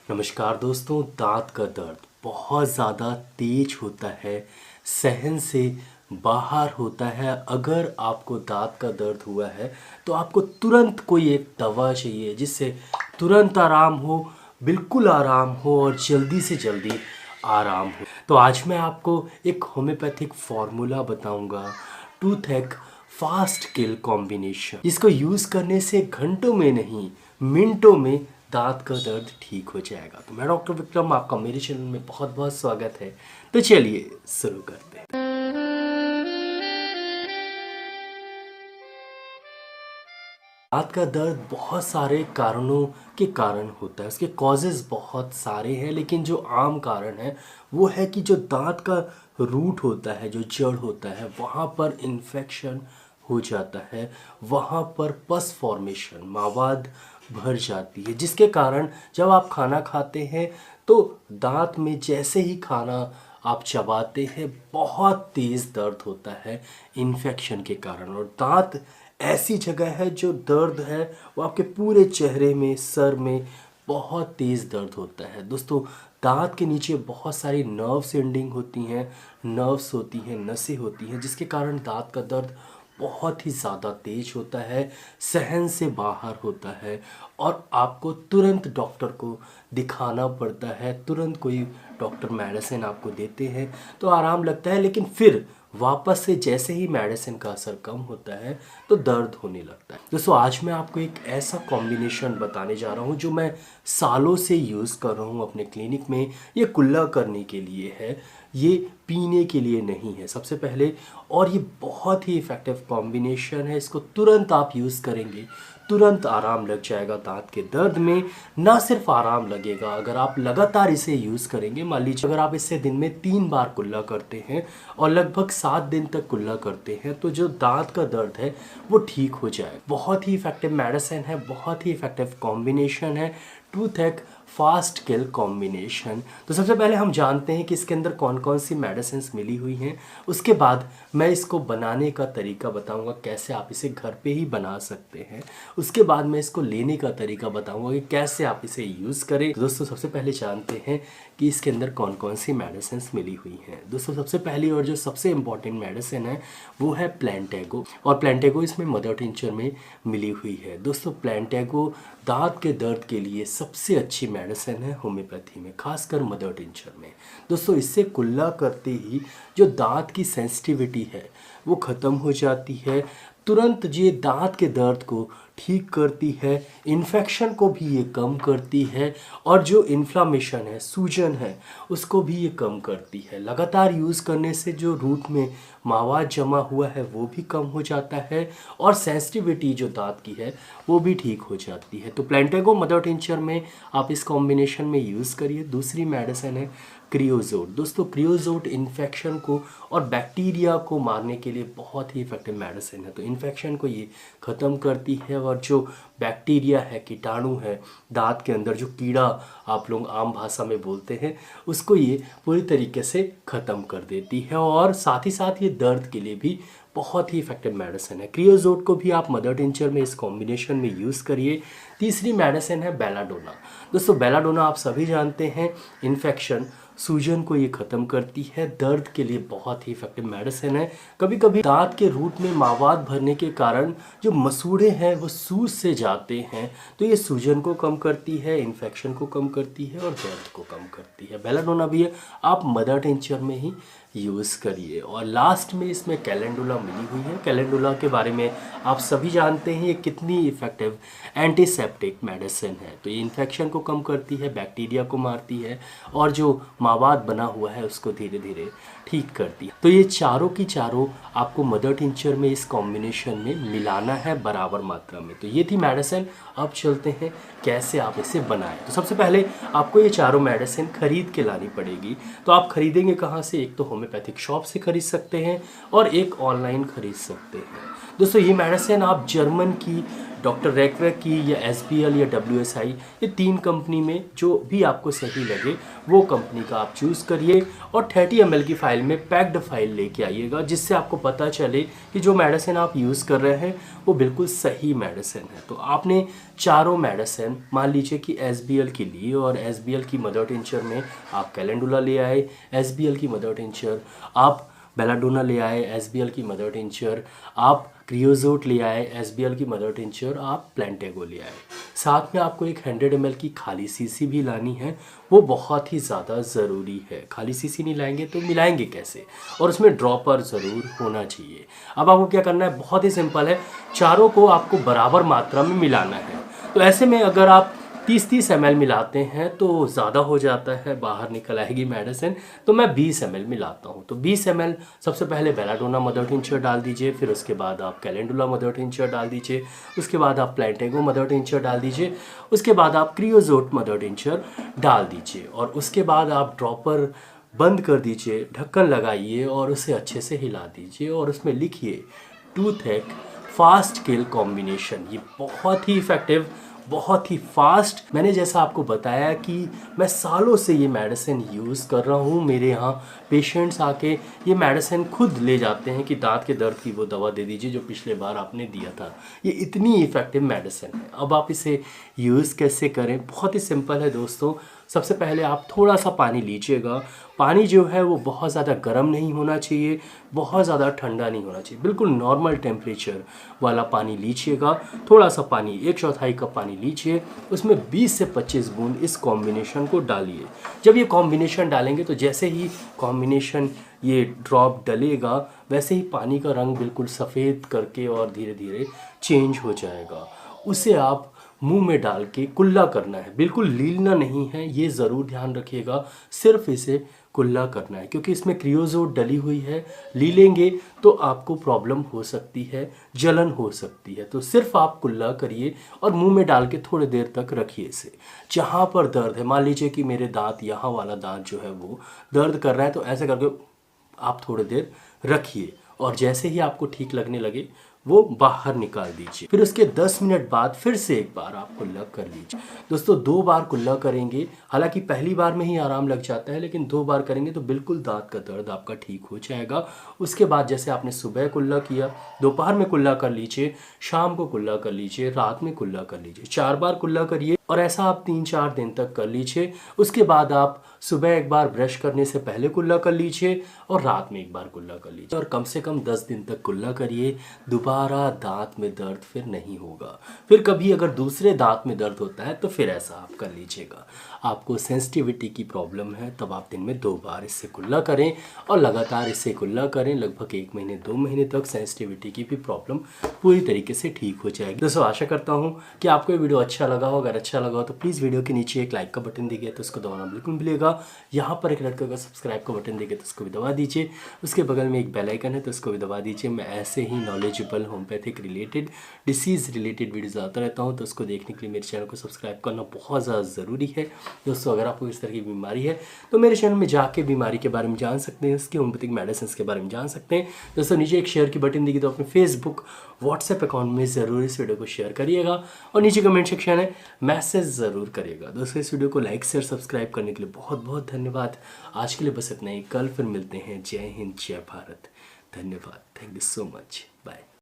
नमस्कार दोस्तों। दांत का दर्द बहुत ज़्यादा तेज होता है, सहन से बाहर होता है। अगर आपको दांत का दर्द हुआ है तो आपको तुरंत कोई एक दवा चाहिए जिससे तुरंत आराम हो, बिल्कुल आराम हो और जल्दी से जल्दी आराम हो। तो आज मैं आपको एक होम्योपैथिक फार्मूला बताऊंगा, टूथेक फास्ट किल कॉम्बिनेशन। इसको यूज़ करने से घंटों में नहीं, मिनटों में दांत का दर्द ठीक हो जाएगा। तो मैं डॉक्टर विक्रम, आपका मेरे चैनल में बहुत बहुत स्वागत है। तो चलिए शुरू करते हैं। दांत का दर्द बहुत सारे कारणों के कारण होता है, उसके कॉजेज़ बहुत सारे हैं, लेकिन जो आम कारण है वो है कि जो दांत का रूट होता है, जो जड़ होता है, वहाँ पर इन्फेक्शन हो जाता है, वहाँ पर पस फॉर्मेशन, मवाद भर जाती है, जिसके कारण जब आप खाना खाते हैं तो दांत में जैसे ही खाना आप चबाते हैं बहुत तेज़ दर्द होता है इन्फेक्शन के कारण। और दांत ऐसी जगह है जो दर्द है वो आपके पूरे चेहरे में, सर में बहुत तेज़ दर्द होता है। दोस्तों, दांत के नीचे बहुत सारी नर्व्स एंडिंग होती हैं, नर्व्स होती हैं, नसें होती हैं, जिसके कारण दांत का दर्द बहुत ही ज़्यादा तेज होता है, सहन से बाहर होता है और आपको तुरंत डॉक्टर को दिखाना पड़ता है। तुरंत कोई डॉक्टर मेडिसिन आपको देते हैं तो आराम लगता है, लेकिन फिर वापस से जैसे ही मेडिसिन का असर कम होता है तो दर्द होने लगता है। दोस्तों, आज मैं आपको एक ऐसा कॉम्बिनेशन बताने जा रहा हूँ जो मैं सालों से यूज़ कर रहा हूँ अपने क्लिनिक में। ये कुल्ला करने के लिए है, ये पीने के लिए नहीं है सबसे पहले। और ये बहुत ही इफ़ेक्टिव कॉम्बिनेशन है, इसको तुरंत आप यूज़ करेंगे तुरंत आराम लग जाएगा दांत के दर्द में। ना सिर्फ आराम लगेगा, अगर आप लगातार इसे यूज़ करेंगे, मान लीजिए अगर आप इससे दिन में 3 बार कुल्ला करते हैं और लगभग 7 दिन तक कुल्ला करते हैं तो जो दांत का दर्द है वो ठीक हो जाए। बहुत ही इफ़ेक्टिव मेडिसिन है, बहुत ही इफ़ेक्टिव कॉम्बिनेशन है, टूथेक फास्ट किल कॉम्बिनेशन। तो सबसे पहले हम जानते हैं कि इसके अंदर कौन कौन सी मेडिसिन मिली हुई हैं। उसके बाद मैं इसको बनाने का तरीका बताऊंगा, कैसे आप इसे घर पे ही बना सकते हैं। उसके बाद मैं इसको लेने का तरीका बताऊंगा कि कैसे आप इसे यूज़ करें। तो दोस्तों, सबसे पहले जानते हैं कि इसके अंदर कौन कौन सी मेडिसिन मिली हुई हैं। दोस्तों, सबसे पहली और जो सबसे इम्पॉर्टेंट मेडिसिन है वो है प्लेंटेगो, और प्लेंटेगो इसमें मदर टिंचर में मिली हुई है। दोस्तों, प्लेंटेगो दांत के दर्द के लिए सबसे अच्छी मेडिसिन है होम्योपैथी में, खासकर मदर टिंचर में। दोस्तों, इससे कुल्ला करते ही जो दांत की सेंसिटिविटी है वो ख़त्म हो जाती है, तुरंत ये दांत के दर्द को ठीक करती है, इन्फेक्शन को भी ये कम करती है और जो इन्फ्लामेशन है, सूजन है, उसको भी ये कम करती है। लगातार यूज़ करने से जो रूट में मवाद जमा हुआ है वो भी कम हो जाता है और सेंसिटिविटी जो दांत की है वो भी ठीक हो जाती है। तो प्लेंटेगो मदर टिंचर में आप इस कॉम्बिनेशन में यूज़ करिए। दूसरी मेडिसिन है क्रियोजोट। दोस्तों, क्रियोजोट इन्फेक्शन को और बैक्टीरिया को मारने के लिए बहुत ही इफेक्टिव मेडिसिन है। तो इन्फेक्शन को ये ख़त्म करती है और जो बैक्टीरिया है, कीटाणु है, दांत के अंदर जो कीड़ा आप लोग आम भाषा में बोलते हैं, उसको ये पूरी तरीके से ख़त्म कर देती है। और साथ ही साथ ये दर्द के लिए भी बहुत ही इफेक्टिव मेडिसिन है। क्रियोजोट को भी आप मदर टिंचर में इस कॉम्बिनेशन में यूज़ करिए। तीसरी मेडिसिन है बेलाडोना। दोस्तों, बेलाडोना आप सभी जानते हैं, इन्फेक्शन, सूजन को ये ख़त्म करती है, दर्द के लिए बहुत ही इफेक्टिव मेडिसिन है। कभी कभी दांत के रूट में मवाद भरने के कारण जो मसूड़े हैं वो सूज से जाते हैं, तो ये सूजन को कम करती है, इन्फेक्शन को कम करती है और दर्द को कम करती है। बेलाडोना भी है, आप मदर टिंचर में ही यूज़ करिए। और लास्ट में इसमें कैलेंडुला मिली हुई है। कैलेंडुला के बारे में आप सभी जानते हैं ये कितनी इफ़ेक्टिव एंटीसेप्टिक मेडिसिन है। तो ये इन्फेक्शन को कम करती है, बैक्टीरिया को मारती है और जो मवाद बना हुआ है उसको धीरे धीरे ठीक करती है। तो ये चारों की चारों आपको मदर टिंचर में इस कॉम्बिनेशन में मिलाना है बराबर मात्रा में। तो ये थी मेडिसिन। अब चलते हैं कैसे आप इसे बनाएं। तो सबसे पहले आपको ये चारों मेडिसिन खरीद के लानी पड़ेगी। तो आप खरीदेंगे कहाँ से? एक तो होम्योपैथिक शॉप से खरीद सकते हैं और एक ऑनलाइन खरीद सकते हैं। दोस्तों, ये मेडिसिन आप जर्मन की डॉक्टर रैकवेक की या SBL या WSI, ये 3 कंपनी में जो भी आपको सही लगे वो कंपनी का आप चूज़ करिए और 30 ml की फ़ाइल में पैक्ड फाइल लेके आइएगा, जिससे आपको पता चले कि जो मेडिसिन आप यूज़ कर रहे हैं वो बिल्कुल सही मेडिसिन है। तो आपने चारों मेडिसिन मान लीजिए कि SBL की ली और SBL की मदर टिंचर में आप कैलेंडुला ले आए, SBL की मदर टिंचर आप बेलाडोना ले आए, SBL की मदर टिंचर आप क्रियोजोट ले आए, SBL की मदर टिंचर आप प्लेंटेगो ले आए। साथ में आपको एक 100 ml की खाली शीशी भी लानी है, वो बहुत ही ज़्यादा ज़रूरी है। खाली शीशी नहीं लाएंगे तो मिलाएंगे कैसे, और उसमें ड्रॉपर ज़रूर होना चाहिए। अब आपको क्या करना है, बहुत ही सिंपल है, चारों को आपको बराबर मात्रा में मिलाना है। तो ऐसे में अगर आप 30-30 ml मिलाते हैं तो ज़्यादा हो जाता है, बाहर निकल आएगी मेडिसिन। तो मैं 20 ml मिलाता हूँ। तो 20 ml सबसे पहले बेलाडोना मदर टिंचर डाल दीजिए, फिर उसके बाद आप कैलेंडुला मदर टिंचर डाल दीजिए, उसके बाद आप प्लेंटेगो मदर टिंचर डाल दीजिए, उसके बाद आप क्रियोजोट मदर टिंचर डाल दीजिए और उसके बाद आप ड्रॉपर बंद कर दीजिए, ढक्कन लगाइए और उसे अच्छे से हिला दीजिए और उसमें लिखिए टूथेक फास्ट किल कॉम्बिनेशन। ये बहुत ही इफ़ेक्टिव, बहुत ही फास्ट। मैंने जैसा आपको बताया कि मैं सालों से ये मेडिसिन यूज़ कर रहा हूँ। मेरे यहाँ पेशेंट्स आके ये मेडिसिन खुद ले जाते हैं कि दांत के दर्द की वो दवा दे दीजिए जो पिछले बार आपने दिया था। ये इतनी इफ़ेक्टिव मेडिसिन है। अब आप इसे यूज़ कैसे करें, बहुत ही सिंपल है दोस्तों। सबसे पहले आप थोड़ा सा पानी लीजिएगा। पानी जो है वो बहुत ज़्यादा गर्म नहीं होना चाहिए, बहुत ज़्यादा ठंडा नहीं होना चाहिए, बिल्कुल नॉर्मल टेम्परेचर वाला पानी लीजिएगा। थोड़ा सा पानी, 1/4 कप पानी लीजिए, उसमें 20 से 25 बूंद इस कॉम्बिनेशन को डालिए। जब ये कॉम्बिनेशन डालेंगे तो जैसे ही कॉम्बिनेशन ये ड्रॉप डलेगा वैसे ही पानी का रंग बिल्कुल सफ़ेद करके और धीरे धीरे चेंज हो जाएगा। उसे आप मुंह में डाल के कुल्ला करना है, बिल्कुल लीलना नहीं है, ये ज़रूर ध्यान रखिएगा। सिर्फ इसे कुल्ला करना है क्योंकि इसमें क्रियोजोट डली हुई है। लीलेंगे तो आपको प्रॉब्लम हो सकती है, जलन हो सकती है। तो सिर्फ आप कुल्ला करिए और मुंह में डाल के थोड़ी देर तक रखिए इसे। जहाँ पर दर्द है, मान लीजिए कि मेरे दांत, यहाँ वाला दांत जो है वो दर्द कर रहा है, तो ऐसे करके आप थोड़ी देर रखिए और जैसे ही आपको ठीक लगने लगे वो बाहर निकाल दीजिए। फिर उसके 10 मिनट बाद फिर से एक बार आप कुल्ला कर लीजिए। दोस्तों 2 बार कुल्ला करेंगे, हालांकि पहली बार में ही आराम लग जाता है, लेकिन 2 बार करेंगे तो बिल्कुल दांत का दर्द आपका ठीक हो जाएगा। उसके बाद जैसे आपने सुबह कुल्ला किया, दोपहर में कुल्ला कर लीजिए, शाम को कुल्ला कर लीजिए, रात में कुल्ला कर लीजिए। 4 बार कुल्ला करिए और ऐसा आप 3-4 दिन तक कर लीजिए। उसके बाद आप सुबह एक बार ब्रश करने से पहले कुल्ला कर लीजिए और रात में एक बार कुल्ला कर लीजिए और कम से कम 10 दिन तक कुल्ला करिए। दोबारा दांत में दर्द फिर नहीं होगा। फिर कभी अगर दूसरे दांत में दर्द होता है तो फिर ऐसा आप कर लीजिएगा। आपको सेंसिटिविटी की प्रॉब्लम है तब आप दिन में 2 बार इससे कुल्ला करें और लगातार इससे कुल्ला करें लगभग 1 महीने 2 महीने तक। सेंसिटिविटी की भी प्रॉब्लम पूरी तरीके से ठीक हो जाएगी। दोस्तों आशा करता हूँ कि आपको ये वीडियो अच्छा लगा हो। अगर अच्छा लगा हो तो प्लीज़ वीडियो के नीचे एक लाइक का बटन दिया तो उसको दबाना बिल्कुल भूलिएगा। यहाँ पर एक रेड कलर का सब्सक्राइब का बटन दिया तो उसको भी दबा दीजिए। उसके बगल में एक बेल आइकन है तो उसको भी दबा दीजिए। मैं ऐसे ही knowledgeable homeopathic related, disease related videos आता रहता हूँ, तो उसको देखने के लिए मेरे चैनल को सब्सक्राइब करना बहुत ज़्यादा ज़रूरी है। दोस्तों अगर आपको इस तरह की बीमारी है तो मेरे चैनल में जाके बीमारी के बारे में जान सकते हैं, इसके होम्योपैथिक मेडिसिन के बारे में जान सकते हैं। दोस्तों नीचे एक शेयर की बटन दिखी तो अपने फेसबुक, व्हाट्सएप अकाउंट में ज़रूर इस वीडियो को शेयर करिएगा और नीचे कमेंट सेक्शन है मैसेज ज़रूर करिएगा। दोस्तों इस वीडियो को लाइक शेयर सब्सक्राइब करने के लिए बहुत बहुत धन्यवाद। आज के लिए बस इतना ही, कल फिर मिलते हैं। जय हिंद, जय भारत, धन्यवाद, thank you so much, bye.